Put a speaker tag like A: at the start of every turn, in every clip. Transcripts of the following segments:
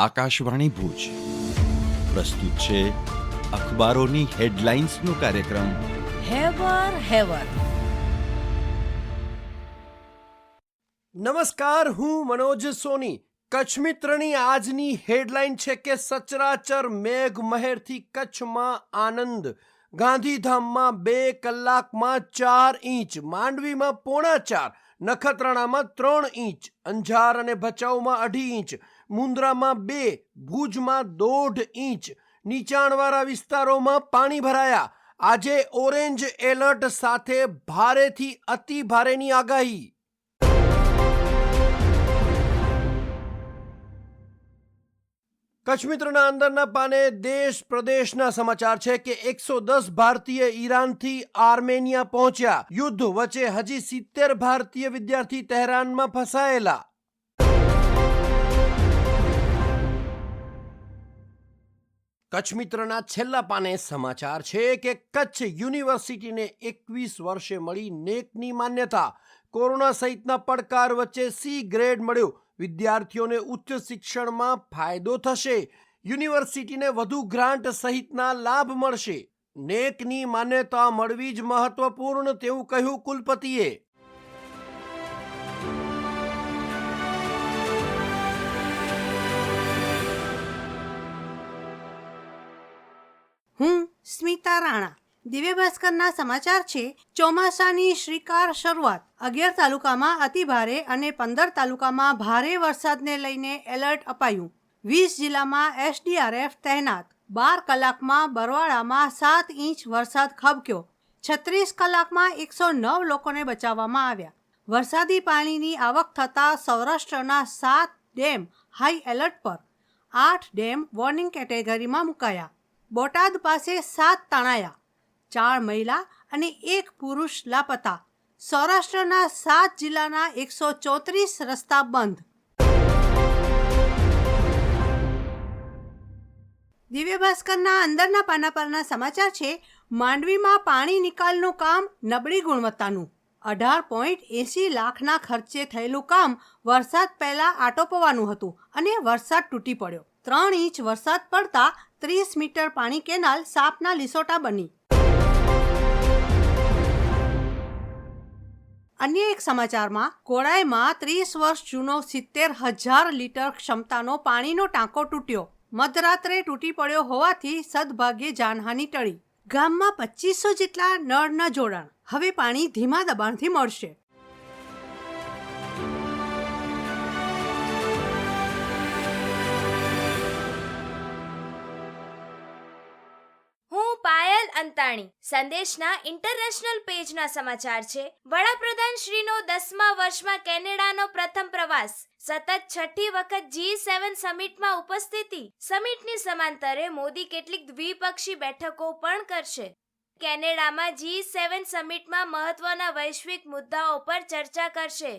A: આકાશવાણી ભુજ પ્રસ્તુત છે અખબારોની હેડલાઇન્સનો કાર્યક્રમ
B: હેવર.
C: નમસ્કાર, હું મનોજ સોની. કચ્છ મિત્રની આજની હેડલાઇન છે કે સચરાચર મેઘ મહેરથી કચ્છમાં આનંદ. ગાંધીધામમાં 2 કલાકમાં 4 ઇંચ, માંડવીમાં 4.5, નખત્રાણામાં 3 ઇંચ, અંજાર અને ભચાઉમાં 2.5 ઇંચ, મુન્દ્રામાં 2, ભુજમાં 1.5 ઇંચ. નીચાણવાળા વિસ્તારોમાં પાણી ભરાયા. આજે ઓરેન્જ એલર્ટ સાથે ભારેથી અતિ ભારેની આગાહી. કચ્છ મિત્રના અંદરના પાને દેશ પ્રદેશના સમાચાર છે કે 110 ભારતીય ઈરાનથી આર્મેનિયા પહોંચ્યા. યુદ્ધ વચ્ચે હજી 70 ભારતીય વિદ્યાર્થી તહેરાનમાં ફસાયેલા. કચ્છ મિત્રના છેલ્લા પાને સમાચાર છે કે કચ્છ યુનિવર્સિટીને 21 વર્ષે મળી નેકની માન્યતા. કોરોના સહિતના પડકાર વચ્ચે સી ગ્રેડ મળ્યો. વિદ્યાર્થીઓને ઉચ્ચ શિક્ષણમાં ફાયદો થશે. યુનિવર્સિટીને વધુ ગ્રાન્ટ સહિતના લાભ મળશે. નેકની માન્યતા મળવી જ મહત્વપૂર્ણ તેવું કહ્યું કુલપતિએ.
B: હું સ્મિતા રાણા. દિવ્ય ભાસ્કરના સમાચાર છે. ચોમાસાની શ્રીકાર શરૂઆત. 11 તાલુકામાં અતિ ભારે અને 15 તાલુકામાં ભારે વરસાદને લઈને એલર્ટ અપાયું. 20 જિલ્લામાં એસડીઆરએફ તહેનાત. 12 કલાકમાં બરવાળામાં 7 ઇંચ વરસાદ ખાબક્યો. 36 કલાકમાં 109 લોકોને બચાવવામાં આવ્યા. વરસાદી પાણીની આવક થતાં સૌરાષ્ટ્રના 7 ડેમ હાઈ એલર્ટ પર. 8 ડેમ વોર્નિંગ કેટેગરીમાં મુકાયા. બોટાદ પાસે 7 તણાયા. 4 મહિલા અને 1 પુરુષ લાપતા. સૌરાષ્ટ્રના 7 જિલ્લાના 134 રસ્તા બંધ. દિવ્ય ભાસ્કરના અંદરના પાના પરના સમાચાર છે. માંડવીમાં પાણી નિકાલનું કામ નબળી ગુણવત્તાનું. 18.80 લાખના ખર્ચે થયેલું કામ વરસાદ પહેલા આટોપવાનું હતું અને વરસાદ તૂટી પડ્યો. 3 ઇંચ વરસાદ પડતા 30 મીટર પાણી કેનાલ સાપના લીસોટા બની. અન્ય એક સમાચારમાં કોડાઈમાં 30 વર્ષ જૂનો 70,000 લીટર ક્ષમતાનો પાણીનો ટાંકો તૂટ્યો. મધરાત્રે તૂટી પડ્યો હોવાથી સદભાગ્યે જાનહાનિ ટળી. ગામમાં 2500 જેટલા નળના જોડાણ. હવે પાણી ધીમા દબાણથી મળશે.
D: અંતાણી. સંદેશના ઇન્ટરનેશનલ પેજના સમાચાર છે. વડાપ્રધાન શ્રીનો 10મા વર્ષમાં કેનેડાનો પ્રથમ પ્રવાસ. સતત 6ઠી વખત G7 સમિટમાં ઉપસ્થિતિ. સમિટની સમાંતરે મોદી કેટલીક દ્વિપક્ષી બેઠકો પણ કરશે. કેનેડામાં G7 સમિટમાં મહત્વના વૈશ્વિક મુદ્દાઓ પર ચર્ચા કરશે.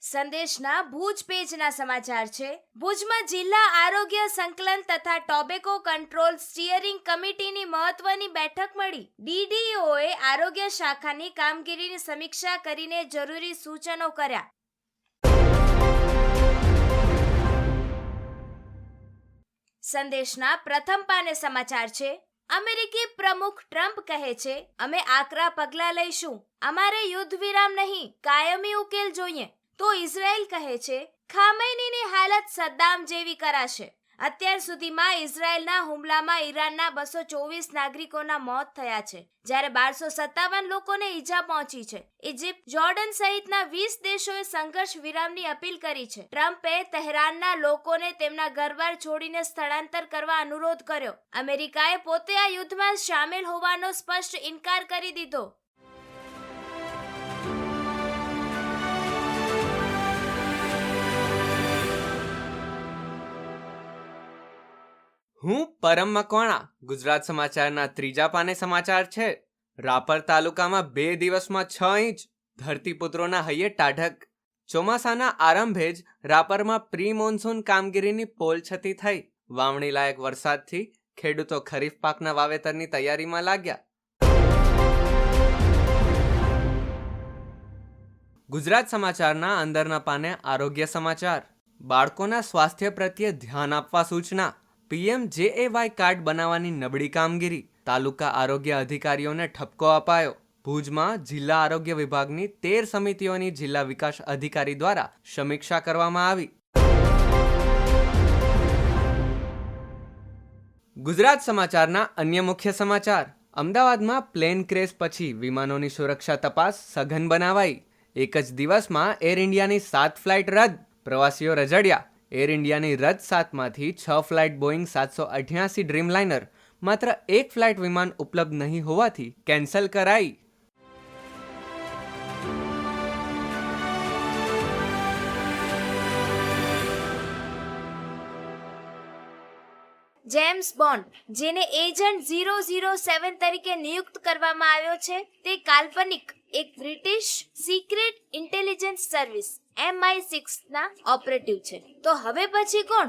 D: સંદેશના ભુજ પેજના સમાચાર છે. ભુજમાં જિલ્લા આરોગ્ય સંકલન તથા ટોબેકો કંટ્રોલ સ્ટીયરિંગ કમિટીની મહત્વની બેઠક મળી. DDOએ આરોગ્ય શાખાની કામગીરીની સમીક્ષા કરીને જરૂરી સૂચનો કર્યા. સંદેશના પ્રથમ પાને સમાચાર છે. અમેરિકી પ્રમુખ ટ્રમ્પ કહે છે, અમે આકરા પગલાં લઈશું. અમારે યુદ્ધ વિરામ નહીં, કાયમી ઉકેલ જોઈએ. તો ઇઝરાયલ કહે છે, ખામૈનીની હાલત સદ્દામ જેવી કરાશે. અત્યાર સુધીમાં ઇઝરાયલના હુમલામાં ઈરાનના 224 નાગરિકોના મોત થયા છે, જ્યારે 1257 લોકોને ઈજા પહોંચી છે. ઇજિપ્ત, જોર્ડન સહિતના 20 દેશોએ સંઘર્ષ વિરામની અપીલ કરી છે. ટ્રમ્પે તહેરાનના લોકોને તેમના ઘરબાર છોડીને સ્થળાંતર કરવા અનુરોધ કર્યો. અમેરિકાએ પોતે આ યુદ્ધમાં સામેલ હોવાનો સ્પષ્ટ ઇનકાર કરી દીધો.
E: હું પરમ મકવાણા. ગુજરાત સમાચારના ત્રીજા પાને સમાચાર છે. રાપર તાલુકામાં 2 દિવસમાં 6 ઇંચ. ધરતીપુત્રોના હૈયે ટાઢક. ચોમાસાના આરંભે જ રાપરમાં પ્રી મોન્સૂન કામગીરીની પોલછતી થઈ. વાવણી લાયક વરસાદથી ખેડૂતો ખરીફ પાકના વાવેતરની તૈયારીમાં લાગ્યા. ગુજરાત સમાચારના અંદરના પાને આરોગ્ય સમાચાર. બાળકોના સ્વાસ્થ્ય પ્રત્યે ધ્યાન આપવા સૂચના. PMJAY કાર્ડ બનાવવાની નબળી કામગીરી. તાલુકા આરોગ્ય અધિકારીઓને ઠપકો અપાયો. ભુજમાં જિલ્લા આરોગ્ય વિભાગની 13 સમિતિઓની જિલ્લા વિકાસ અધિકારી દ્વારા સમીક્ષા કરવામાં આવી. ગુજરાત સમાચારના અન્ય મુખ્ય સમાચાર. અમદાવાદમાં પ્લેન ક્રેશ પછી વિમાનોની સુરક્ષા તપાસ સઘન બનાવાઈ. એક જ દિવસમાં એર ઇન્ડિયાની 7 ફ્લાઇટ રદ. પ્રવાસીઓ રજડ્યા. એર ઇન્ડિયાની રદ 7માંથી 6 ફ્લાઇટ બોઈંગ 788 ડ્રીમલાઇનર માત્ર એક ફ્લાઇટ વિમાન ઉપલબ્ધ નહીં હોવાથી કેન્સલ કરાઈ.
D: જેમ્સ બોન્ડ, જેને એજન્ટ 007 તરીકે નિયુક્ત કરવામાં આવ્યો છે, તે કાલ્પનિક એક British secret intelligence service MI6 ના ઓપરેટિવ છે. તો હવે પછી કોણ?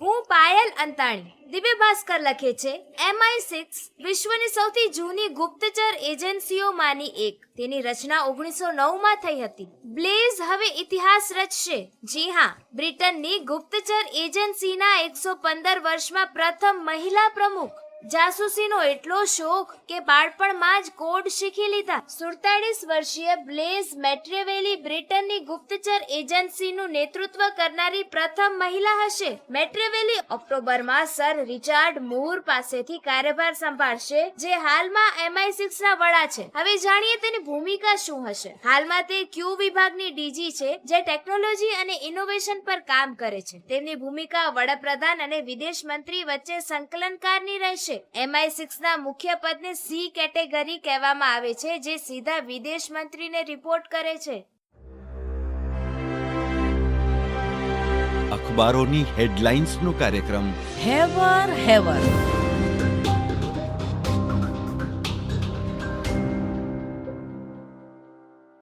D: હું પાયલ અંતાણી. દિવ્ય ભાસ્કર લખે છે, MI6 વિશ્વની સૌથી જૂની ગુપ્તચર એજન્સીઓમાંની એક. તેની રચના 1909માં થઈ હતી. બ્લેઝ હવે ઇતિહાસ રચશે. જી હા, બ્રિટનની ગુપ્તચર એજન્સીના 115 વર્ષમાં પ્રથમ મહિલા પ્રમુખ. જાસૂસીનો એટલો શોખ કે બાળપણમાં જ કોડ શીખી લીધા. 47 વર્ષીય બ્લેઝ મેટ્રેવેલી બ્રિટનની ગુપ્તચર એજન્સીનું નેતૃત્વ કરનારી પ્રથમ મહિલા હશે. મેટ્રેવેલી ઓક્ટોબરમાં સર રિચાર્ડ મૂર પાસેથી કાર્યભાર સંભાળશે, જે હાલમાં MI6 ના વડા છે. હવે જાણીએ તેની ભૂમિકા શું હશે. હાલમાં તે ક્યુ વિભાગની ડીજી છે, જે ટેકનોલોજી અને ઇનોવેશન પર કામ કરે છે. તેમની ભૂમિકા વડાપ્રધાન અને વિદેશ મંત્રી વચ્ચે સંકલનકારની રહેશે. MI6 ના મુખ્ય પદને C કેટેગરી કહેવામાં આવે છે, જે સીધા વિદેશ મંત્રીને રિપોર્ટ કરે છે.
A: અખબારોની હેડલાઇન્સનો કાર્યક્રમ
F: હેવર હેવર